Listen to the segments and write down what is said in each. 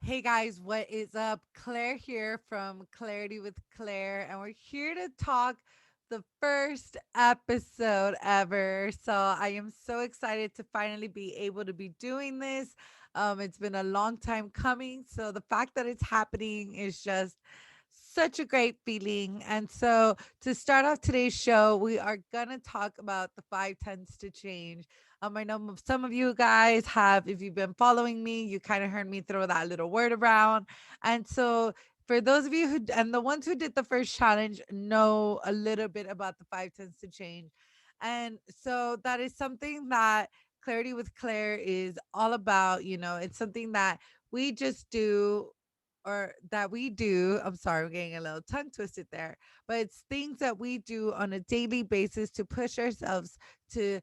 Hey guys, what is up? Claire here from Clarity with Claire, and we're here to talk the first episode ever. So I am so excited to finally be able to be doing this. It's been a long time coming. So the fact that it's happening is just such a great feeling. And so to start off today's show, we are gonna talk about the 5 tenths to change. I know some of you guys have, if you've been following me, you kind of heard me throw that little word around. And so, for those of you who, and the ones who did the first challenge, know a little bit about the 5 tenths to change. And so, that is something that Clarity with Claire is all about. It's something that we just do or that we do. I'm sorry, I'm getting a little tongue twisted there, but it's things that we do on a daily basis to push ourselves to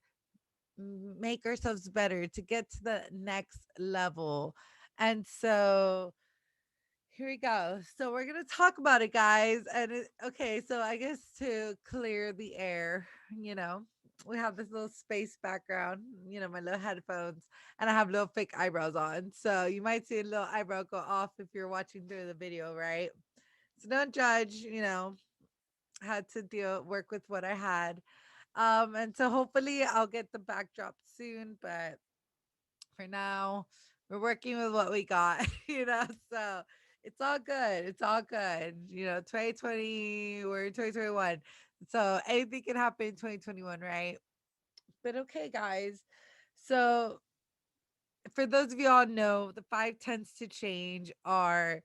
make ourselves better, to get to the next level. And so here we go. So we're going to talk about it, guys. Okay, so I guess to clear the air, you know, we have this little space background, my little headphones, and I have little fake eyebrows on. So you might see a little eyebrow go off if you're watching through the video, right? So don't judge, had to work with what I had. And so hopefully I'll get the backdrop soon, but for now, we're working with what we got, so it's all good. It's all good. 2020, we're in 2021. So anything can happen in 2021, right? But okay, guys. So for those of you all know, the 5 tenths to change are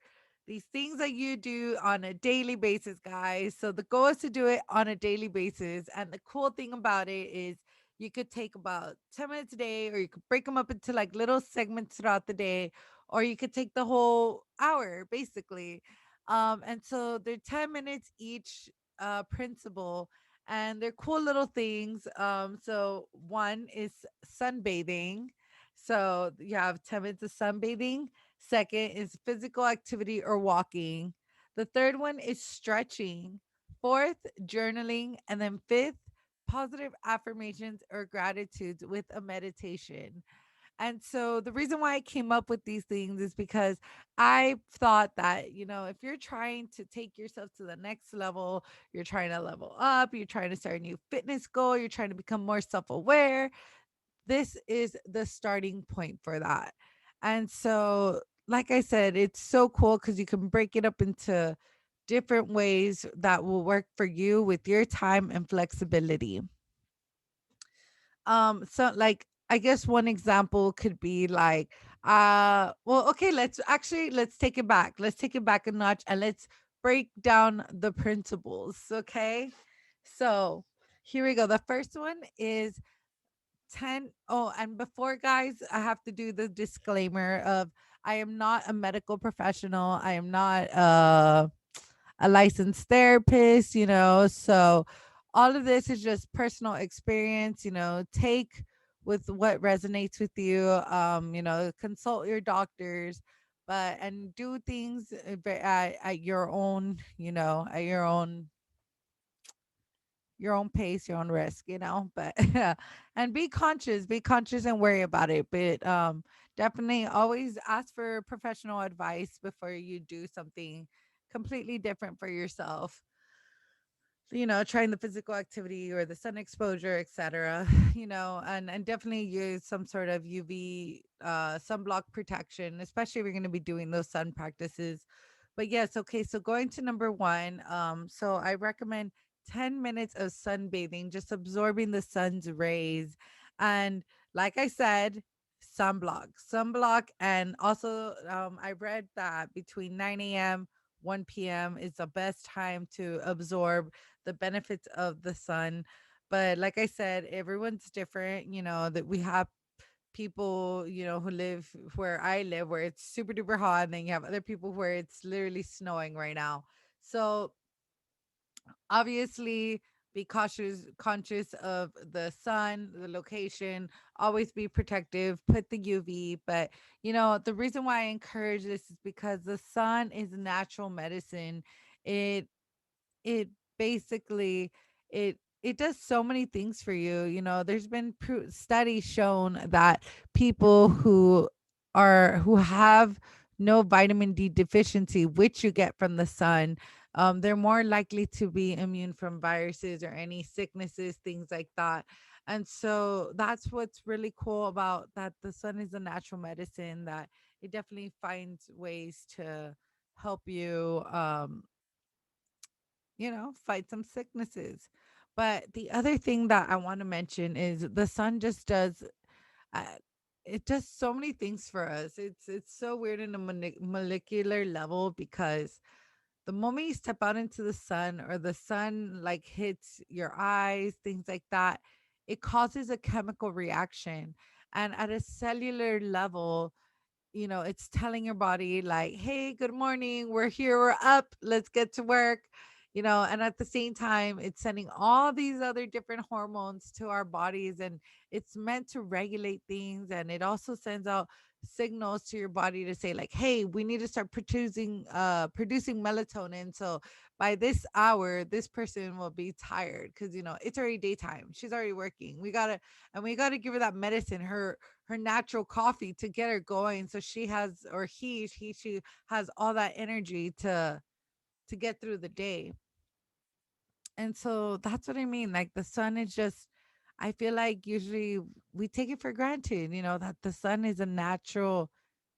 these things that you do on a daily basis, guys. So the goal is to do it on a daily basis. And the cool thing about it is you could take about 10 minutes a day, or you could break them up into like little segments throughout the day, or you could take the whole hour basically. And so they're 10 minutes each principle, and they're cool little things. So one is sunbathing, so you have 10 minutes of sunbathing. Second is physical activity or walking. The third one is stretching. Fourth, journaling. And then fifth, positive affirmations or gratitudes with a meditation. And so the reason why I came up with these things is because I thought that, if you're trying to take yourself to the next level, you're trying to level up, you're trying to start a new fitness goal, you're trying to become more self aware, this is the starting point for that. And so, like I said, it's so cool because you can break it up into different ways that will work for you with your time and flexibility. So like I guess one example could be like, well, okay, let's take it back. Let's take it back a notch and let's break down the principles. Okay. So here we go. The first one is 10. Oh, and before, guys, I have to do the disclaimer of I am not a medical professional. I am not a licensed therapist, so all of this is just personal experience. Take with what resonates with you. Consult your doctors, but and do things at your own, at your own pace, your own risk, but and be conscious and worry about it. But definitely always ask for professional advice before you do something completely different for yourself. Trying the physical activity or the sun exposure, etc. And definitely use some sort of UV sunblock protection, especially if you're going to be doing those sun practices. But yes, okay, so going to number one, so I recommend 10 minutes of sunbathing, just absorbing the sun's rays. And like I said, sunblock. And also, I read that between 9 a.m., 1 p.m. is the best time to absorb the benefits of the sun. But like I said, everyone's different. That we have people, who live where I live, where it's super duper hot, and then you have other people where it's literally snowing right now. So obviously be conscious of the sun, the location, always be protective, put the UV. But the reason why I encourage this is because the sun is natural medicine. It it basically it does so many things for you. There's been studies shown that people who have no vitamin D deficiency, which you get from the sun, they're more likely to be immune from viruses or any sicknesses, things like that. And so that's what's really cool about that. The sun is a natural medicine that it definitely finds ways to help you, fight some sicknesses. But the other thing that I want to mention is the sun just does uh, it does so many things for us. It's so weird in a molecular level because the moment you step out into the sun or the sun like hits your eyes, things like that, it causes a chemical reaction. And at a cellular level, it's telling your body like, "Hey, good morning. We're here. We're up. Let's get to work." And at the same time, it's sending all these other different hormones to our bodies, and it's meant to regulate things, and it also sends out signals to your body to say like, "Hey, we need to start producing melatonin, so by this hour this person will be tired because it's already daytime. She's already working. We got to give her that medicine, her natural coffee to get her going so she has or she has all that energy to get through the day. And so that's what I mean. Like the sun is just, I feel like usually we take it for granted, that the sun is a natural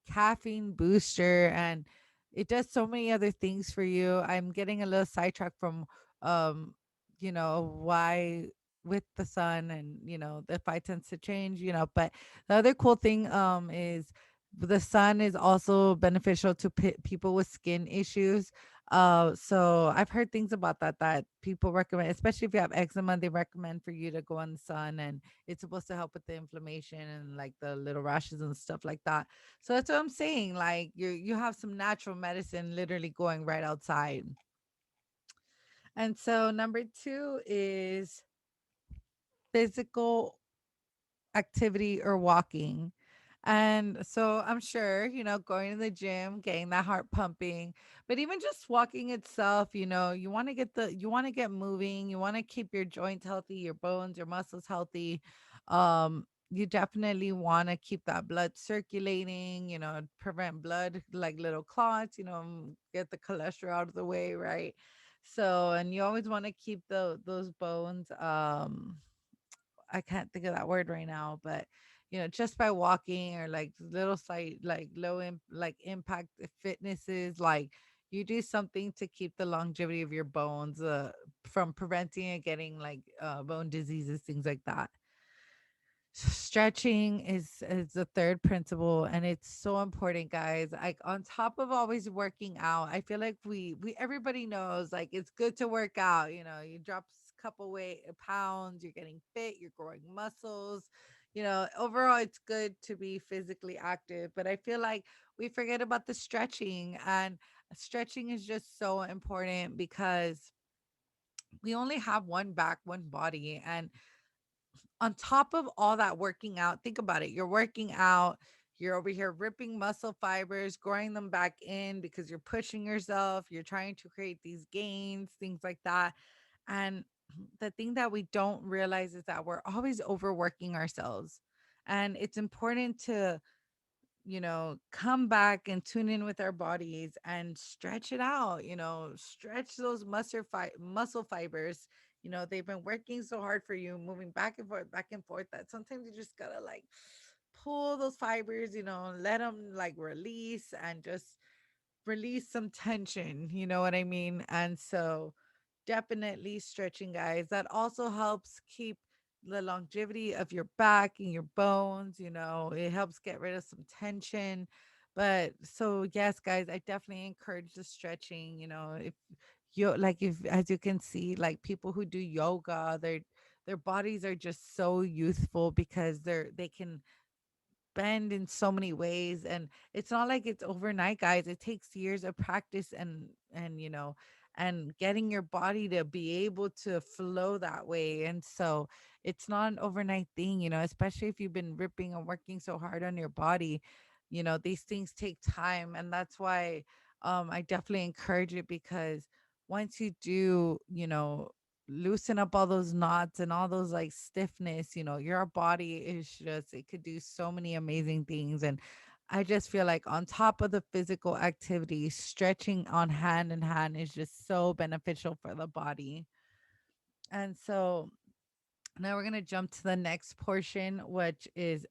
caffeine booster and it does so many other things for you. I'm getting a little sidetracked from, um, why with the sun and, the fight tends to change, but the other cool thing is the sun is also beneficial to people with skin issues. So I've heard things about that people recommend, especially if you have eczema, they recommend for you to go in the sun, and it's supposed to help with the inflammation and like the little rashes and stuff like that. So that's what I'm saying. Like you have some natural medicine literally going right outside. And so number 2 is physical activity or walking. And so I'm sure, going to the gym, getting that heart pumping, but even just walking itself, you want to get moving, you want to keep your joints healthy, your bones, your muscles healthy. You definitely want to keep that blood circulating, prevent blood like little clots, get the cholesterol out of the way, right? So, and you always want to keep those bones I can't think of that word right now, but just by walking or like little slight like like impact fitnesses, like you do something to keep the longevity of your bones from preventing it getting like bone diseases, things like that. Stretching is the third principle, and it's so important, guys. Like on top of always working out, I feel like we everybody knows like it's good to work out. You drop couple weight pounds, you're getting fit, you're growing muscles. Overall it's good to be physically active, but I feel like we forget about the stretching, and stretching is just so important because we only have one back, one body, and on top of all that working out, think about it. You're working out, you're over here ripping muscle fibers, growing them back in because you're pushing yourself, you're trying to create these gains, things like that. And the thing that we don't realize is that we're always overworking ourselves. And it's important to come back and tune in with our bodies and stretch it out, stretch those muscle fibers. They've been working so hard for you, moving back and forth, that sometimes you just gotta like pull those fibers, let them like release and just release some tension, you know what I mean? And so definitely stretching, guys. That also helps keep the longevity of your back and your bones, it helps get rid of some tension. But so yes, guys, I definitely encourage the stretching, if you like, if as you can see, like people who do yoga, their bodies are just so youthful because they can bend in so many ways, and it's not like it's overnight, guys. It takes years of practice and getting your body to be able to flow that way. And so it's not an overnight thing, especially if you've been ripping and working so hard on your body. These things take time, and that's why I definitely encourage it, because once you do, loosen up all those knots and all those like stiffness, your body is just, it could do so many amazing things. And I just feel like on top of the physical activity, stretching on hand in hand is just so beneficial for the body. And so now we're going to jump to the next portion, which is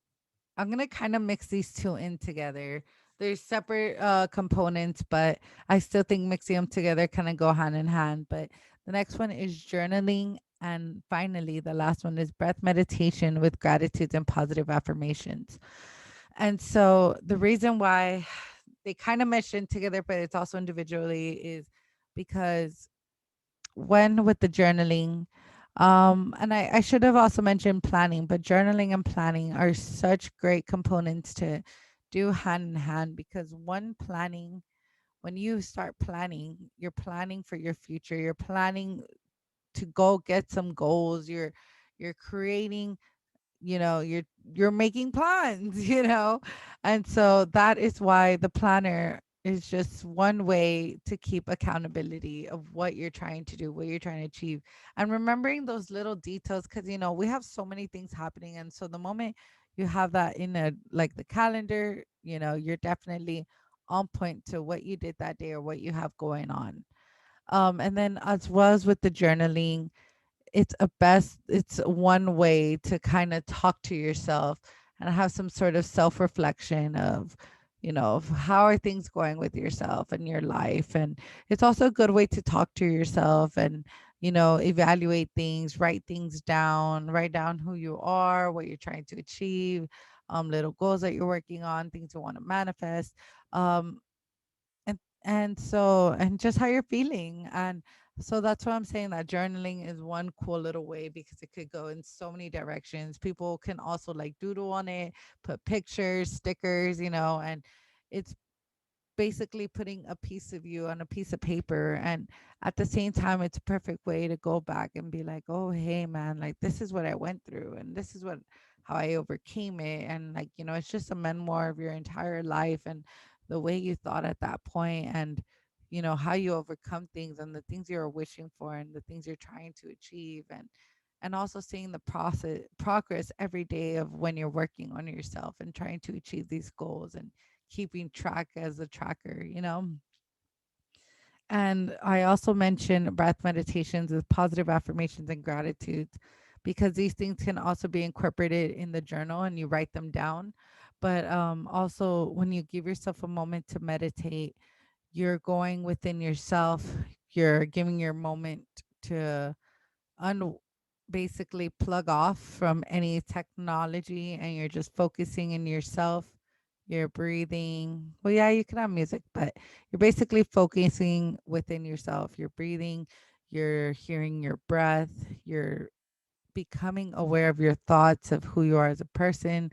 I'm going to kind of mix these two in together. There's separate components, but I still think mixing them together kind of go hand in hand. But the next one is journaling. And finally, the last one is breath meditation with gratitudes and positive affirmations. And so the reason why they kind of mesh in together, but it's also individually, is because when with the journaling, and I should have also mentioned planning, but journaling and planning are such great components to do hand in hand, because one planning, when you start planning, you're planning for your future, you're planning to go get some goals, you're creating, you're making plans, and so that is why the planner is just one way to keep accountability of what you're trying to do, what you're trying to achieve, and remembering those little details, because we have so many things happening, and so the moment you have that in a like the calendar, you're definitely on point to what you did that day or what you have going on. And then as well as with the journaling, it's one way to kind of talk to yourself and have some sort of self-reflection of of how are things going with yourself and your life. And it's also a good way to talk to yourself and evaluate things, write things down, write down who you are, what you're trying to achieve, little goals that you're working on, things you want to manifest, um and just how you're feeling. And so that's why I'm saying that journaling is one cool little way, because it could go in so many directions. People can also like doodle on it, put pictures, stickers, and it's basically putting a piece of you on a piece of paper. And at the same time, it's a perfect way to go back and be like, oh hey man, like this is what I went through, and this is what how I overcame it. And like it's just a memoir of your entire life and the way you thought at that point, and how you overcome things, and the things you're wishing for, and the things you're trying to achieve. And also seeing the process progress every day of when you're working on yourself and trying to achieve these goals, and keeping track as a tracker. And I also mentioned breath meditations with positive affirmations and gratitudes, because these things can also be incorporated in the journal and you write them down. But also, when you give yourself a moment to meditate, you're going within yourself, you're giving your moment to un basically plug off from any technology, and you're just focusing in yourself. You're breathing. Well, yeah, you can have music, but you're basically focusing within yourself. You're breathing, you're hearing your breath, you're becoming aware of your thoughts, of who you are as a person.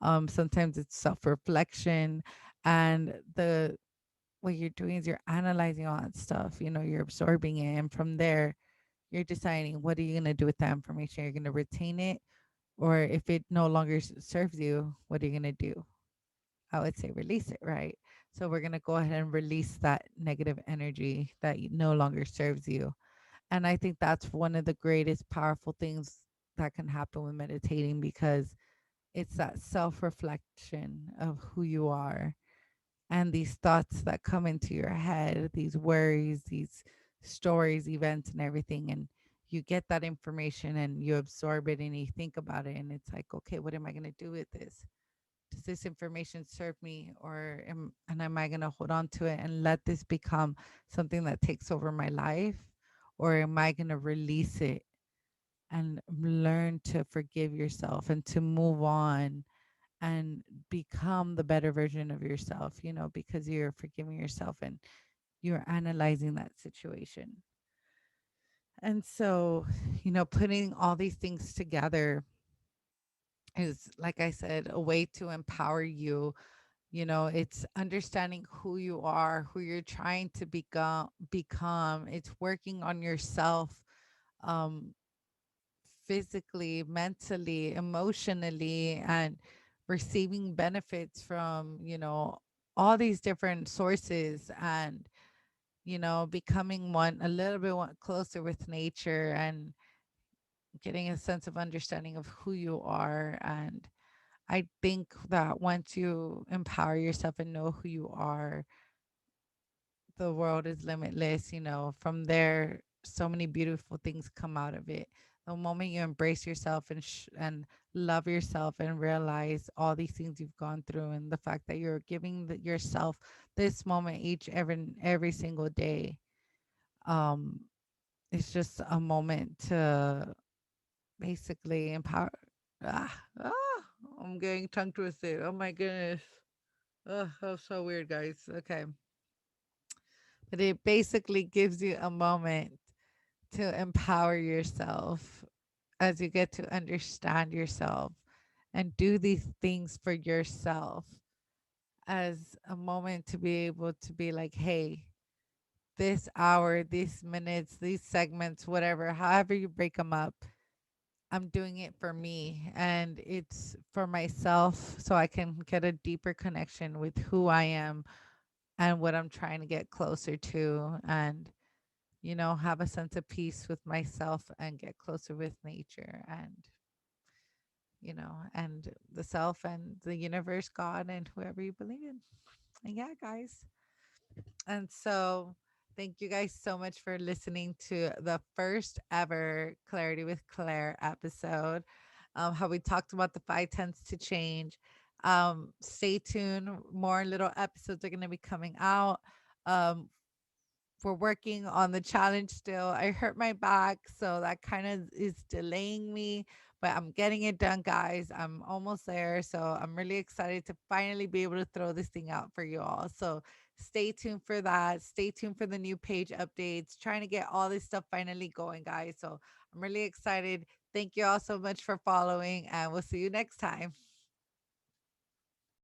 Sometimes it's self-reflection, and the what you're doing is you're analyzing all that stuff. You're absorbing it, and from there you're deciding what are you going to do with that information. You're going to retain it, or if it no longer serves you, what are you going to do? I would say release it, right? So we're going to go ahead and release that negative energy that no longer serves you. And I think that's one of the greatest powerful things that can happen with meditating, because it's that self reflection of who you are, and these thoughts that come into your head, these worries, these stories, events, and everything. And you get that information and you absorb it and you think about it. And it's like, okay, what am I going to do with this? Does this information serve me, or am I going to hold on to it and let this become something that takes over my life? Or am I going to release it and learn to forgive yourself and to move on and become the better version of yourself, because you're forgiving yourself and you're analyzing that situation. And so, putting all these things together is, like I said, a way to empower you. It's understanding who you are, who you're trying to become. It's working on yourself, um, physically, mentally, emotionally, and receiving benefits from, all these different sources, and, becoming one a little bit closer with nature, and getting a sense of understanding of who you are, and I think that once you empower yourself and know who you are, the world is limitless. From there, so many beautiful things come out of it. The moment you embrace yourself and love yourself and realize all these things you've gone through, and the fact that you're giving yourself this moment each every single day, um, it's just a moment to basically empower. Ah, ah, I'm getting tongue twisted. Oh my goodness. Oh, that's so weird, guys. Okay. But it basically gives you a moment to empower yourself as you get to understand yourself and do these things for yourself as a moment to be able to be like, hey, this hour, these minutes, these segments, whatever, however you break them up, I'm doing it for me and it's for myself so I can get a deeper connection with who I am and what I'm trying to get closer to, and have a sense of peace with myself and get closer with nature and the self and the universe, God, and whoever you believe in. And yeah, guys. And so, thank you guys so much for listening to the first ever Clarity with Claire episode. How we talked about the 5 tenths to change. Stay tuned. More little episodes are going to be coming out. Um, we're working on the challenge still. I hurt my back, so that kind of is delaying me, but I'm getting it done, guys. I'm almost there. So I'm really excited to finally be able to throw this thing out for you all. So stay tuned for that. Stay tuned for the new page updates, trying to get all this stuff finally going, guys. So I'm really excited. Thank you all so much for following, and we'll see you next time.